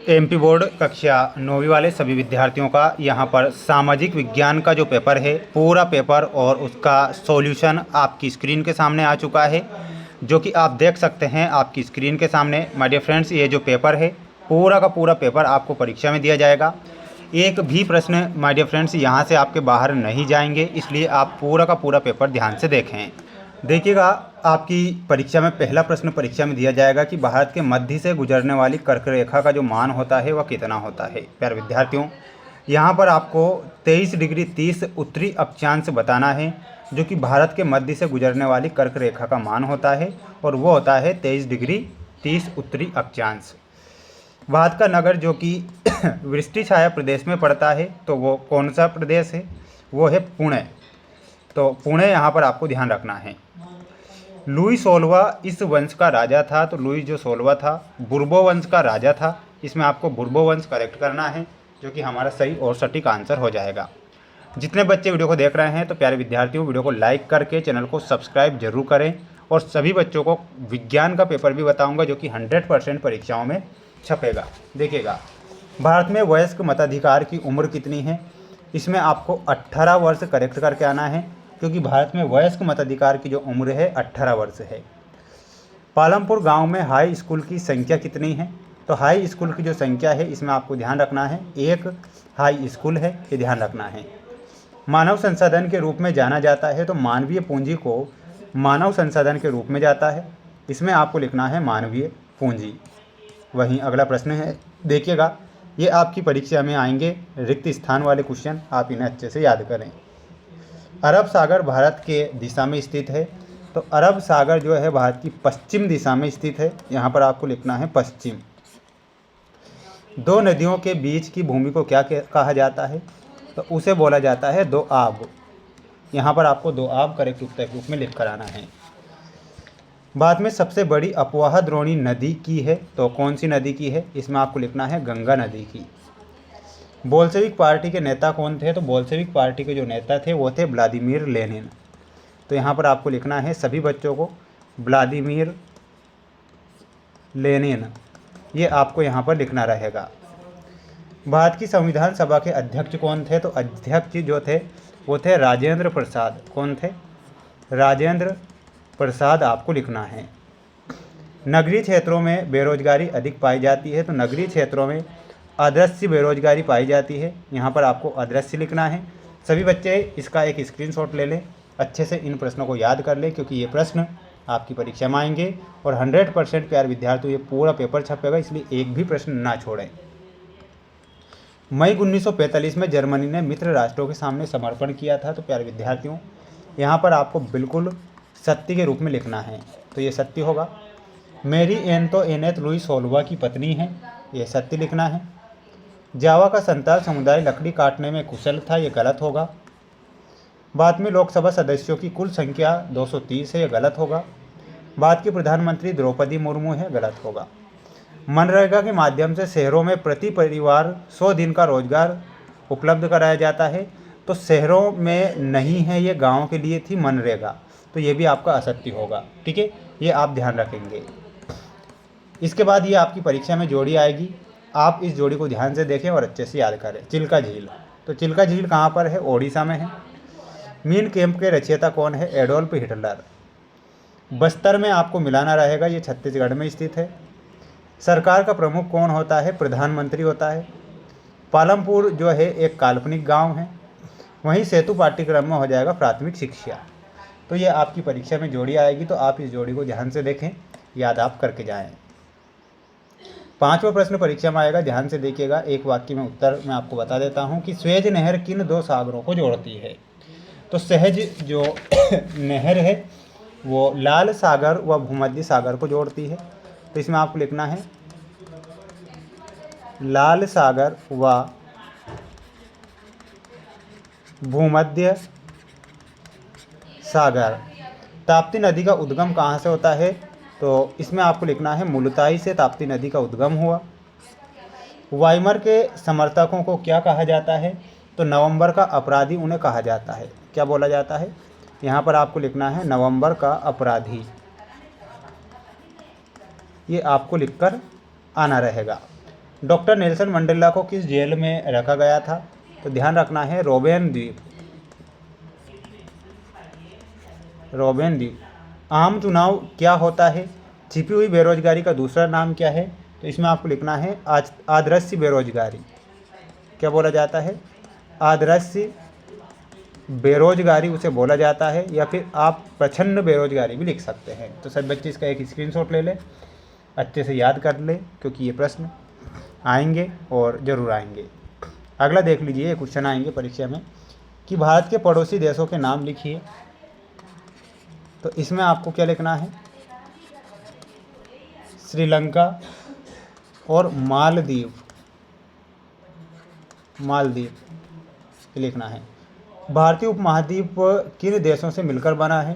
MP board कक्षा 9वीं वाले सभी विद्यार्थियों का यहाँ पर सामाजिक विज्ञान का जो पेपर है, पूरा पेपर और उसका सॉल्यूशन आपकी स्क्रीन के सामने आ चुका है, जो कि आप देख सकते हैं आपकी स्क्रीन के सामने। माय डियर फ्रेंड्स, ये जो पेपर है पूरा का पूरा पेपर आपको परीक्षा में दिया जाएगा। एक भी प्रश्न माय डियर फ्रेंड्स यहाँ से आपके बाहर नहीं जाएंगे, इसलिए आप पूरा का पूरा पेपर ध्यान से देखें। देखिएगा, आपकी परीक्षा में पहला प्रश्न परीक्षा में दिया जाएगा कि भारत के मध्य से गुजरने वाली कर्क रेखा का जो मान होता है वह कितना होता है। प्यारे विद्यार्थियों, यहाँ पर आपको 23 डिग्री 30 उत्तरी अक्षांश बताना है, जो कि भारत के मध्य से गुजरने वाली कर्क रेखा का मान होता है, और वो होता है 23 डिग्री 30 उत्तरी अक्षांश। भारत का नगर जो कि वृष्टि छाया प्रदेश में पड़ता है, तो वो कौन सा प्रदेश है? वो है पुणे। तो पुणे यहाँ पर आपको ध्यान रखना है। लुई 16वां इस वंश का राजा था, तो लुई जो 16वां था बुर्बो वंश का राजा था। इसमें आपको बुर्बो वंश करेक्ट करना है, जो कि हमारा सही और सटीक आंसर हो जाएगा। जितने बच्चे वीडियो को देख रहे हैं, तो प्यारे विद्यार्थियों, वीडियो को लाइक करके चैनल को सब्सक्राइब जरूर करें। और सभी बच्चों को विज्ञान का पेपर भी बताऊँगा, जो कि 100% परीक्षाओं में छपेगा। देखिएगा, भारत में वयस्क मताधिकार की उम्र कितनी है? इसमें आपको 18 वर्ष करेक्ट करके आना है, क्योंकि भारत में वयस्क मताधिकार की जो उम्र है 18 वर्ष है। पालमपुर गांव में हाई स्कूल की संख्या कितनी है? तो हाई स्कूल की जो संख्या है, इसमें आपको ध्यान रखना है, एक हाई स्कूल है, ये ध्यान रखना है। मानव संसाधन के रूप में जाना जाता है, तो मानवीय पूंजी को मानव संसाधन के रूप में जाता है। इसमें आपको लिखना है मानवीय पूंजी। वहीं अगला प्रश्न है, देखिएगा, ये आपकी परीक्षा में आएंगे रिक्त स्थान वाले क्वेश्चन, आप इन्हें अच्छे से याद करें। अरब सागर भारत के दिशा में स्थित है, तो अरब सागर जो है भारत की पश्चिम दिशा में स्थित है। यहाँ पर आपको लिखना है पश्चिम। दो नदियों के बीच की भूमि को क्या कहा जाता है? तो उसे बोला जाता है दोआब। यहाँ पर आपको दोआब करेक्ट उत्तर के रूप में लिख कर आना है। भारत में सबसे बड़ी अपवाह द्रोणी नदी की है, तो कौन सी नदी की है? इसमें आपको लिखना है गंगा नदी की। बोल्शेविक पार्टी के नेता कौन थे? तो बोल्शेविक पार्टी के जो नेता थे वो थे व्लादिमीर लेनिन। तो यहाँ पर आपको लिखना है सभी बच्चों को व्लादिमीर लेनिन, ये आपको यहाँ पर लिखना रहेगा। भारत की संविधान सभा के अध्यक्ष कौन थे? तो अध्यक्ष जो थे वो थे राजेंद्र प्रसाद। कौन थे? राजेंद्र प्रसाद आपको लिखना है। नगरीय क्षेत्रों में बेरोजगारी अधिक पाई जाती है, तो नगरीय क्षेत्रों में अदृश्य बेरोजगारी पाई जाती है। यहाँ पर आपको अदृश्य लिखना है। सभी बच्चे इसका एक स्क्रीनशॉट ले लें, अच्छे से इन प्रश्नों को याद कर लें, क्योंकि ये प्रश्न आपकी परीक्षा में आएंगे और 100% प्यारे विद्यार्थियों ये पूरा पेपर छपेगा, इसलिए एक भी प्रश्न ना छोड़ें। मई 1945 में जर्मनी ने मित्र राष्ट्रों के सामने समर्पण किया था, तो प्यारे विद्यार्थियों यहाँ पर आपको बिल्कुल सत्य के रूप में लिखना है, तो ये सत्य होगा। मेरी एंतोइनेट लुई 16वां की पत्नी है, ये सत्य लिखना है। जावा का संताल समुदाय लकड़ी काटने में कुशल था, ये गलत होगा। भारत में लोकसभा सदस्यों की कुल संख्या 230 है, ये गलत होगा। भारत की प्रधानमंत्री द्रौपदी मुर्मू है, गलत होगा। मनरेगा के माध्यम से शहरों में प्रति परिवार 100 दिन का रोजगार उपलब्ध कराया जाता है, तो शहरों में नहीं है, ये गाँव के लिए थी मनरेगा, तो ये भी आपका असत्य होगा। ठीक है, ये आप ध्यान रखेंगे। इसके बाद ये आपकी परीक्षा में जोड़ी आएगी, आप इस जोड़ी को ध्यान से देखें और अच्छे से याद करें। चिल्का झील, तो चिल्का झील कहाँ पर है? ओडिशा में है। मीन कैंप के रचयिता कौन है? Adolf Hitler. बस्तर में आपको मिलाना रहेगा, ये छत्तीसगढ़ में स्थित है। सरकार का प्रमुख कौन होता है? प्रधानमंत्री होता है। पालमपुर जो है एक काल्पनिक गाँव है। वहीं सेतु पाठ्यक्रम में हो जाएगा प्राथमिक शिक्षा। तो ये आपकी परीक्षा में जोड़ी आएगी, तो आप इस जोड़ी को ध्यान से देखें, याद आप करके जाएं। 5वां प्रश्न परीक्षा में आएगा, ध्यान से देखिएगा। एक वाक्य में उत्तर मैं आपको बता देता हूं कि स्वेज नहर किन दो सागरों को जोड़ती है? तो सहज जो नहर है वो लाल सागर व भूमध्य सागर को जोड़ती है, तो इसमें आपको लिखना है लाल सागर व भूमध्य सागर। ताप्ती नदी का उद्गम कहाँ से होता है? तो इसमें आपको लिखना है मुलताई से ताप्ती नदी का उद्गम हुआ। वाइमर के समर्थकों को क्या कहा जाता है? तो नवंबर का अपराधी उन्हें कहा जाता है। क्या बोला जाता है? यहाँ पर आपको लिखना है नवंबर का अपराधी, ये आपको लिखकर आना रहेगा। डॉक्टर नेल्सन मंडेला को किस जेल में रखा गया था? तो ध्यान रखना है रोबेन द्वीप। रोबेन द्वीप। आम चुनाव क्या होता है? छिपी हुई बेरोजगारी का दूसरा नाम क्या है? तो इसमें आपको लिखना है आदर्श बेरोजगारी। क्या बोला जाता है? आदर्श बेरोजगारी उसे बोला जाता है, या फिर आप प्रछन्न बेरोजगारी भी लिख सकते हैं। तो सभी बच्चे इसका एक स्क्रीनशॉट ले लें, अच्छे से याद कर लें, क्योंकि ये प्रश्न आएंगे और ज़रूर आएंगे। अगला देख लीजिए, ये क्वेश्चन आएंगे परीक्षा में कि भारत के पड़ोसी देशों के नाम लिखिए। तो इसमें आपको क्या लिखना है? श्रीलंका और मालदीव। लिखना है। भारतीय उपमहाद्वीप किन देशों से मिलकर बना है?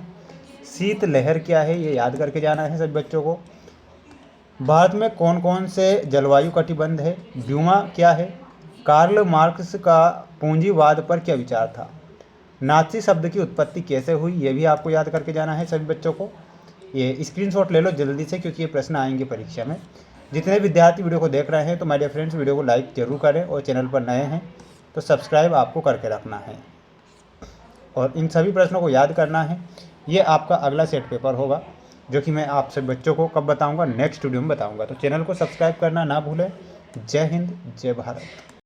शीत लहर क्या है, ये याद करके जाना है सभी बच्चों को। भारत में कौन कौन से जलवायु कटिबंध है? ब्यूमा क्या है? कार्ल मार्क्स का पूंजीवाद पर क्या विचार था? नाची शब्द की उत्पत्ति कैसे हुई, ये भी आपको याद करके जाना है सभी बच्चों को। ये स्क्रीनशॉट ले लो जल्दी से, क्योंकि ये प्रश्न आएंगे परीक्षा में। जितने विद्यार्थी वीडियो को देख रहे हैं तो माय डियर फ्रेंड्स, वीडियो को लाइक जरूर करें, और चैनल पर नए हैं तो सब्सक्राइब आपको करके रखना है, और इन सभी प्रश्नों को याद करना है। ये आपका अगला सेट पेपर होगा, जो कि मैं आप सब बच्चों को कब बताऊंगा? नेक्स्ट वीडियो में बताऊंगा। तो चैनल को सब्सक्राइब करना ना भूलें। जय हिंद, जय भारत।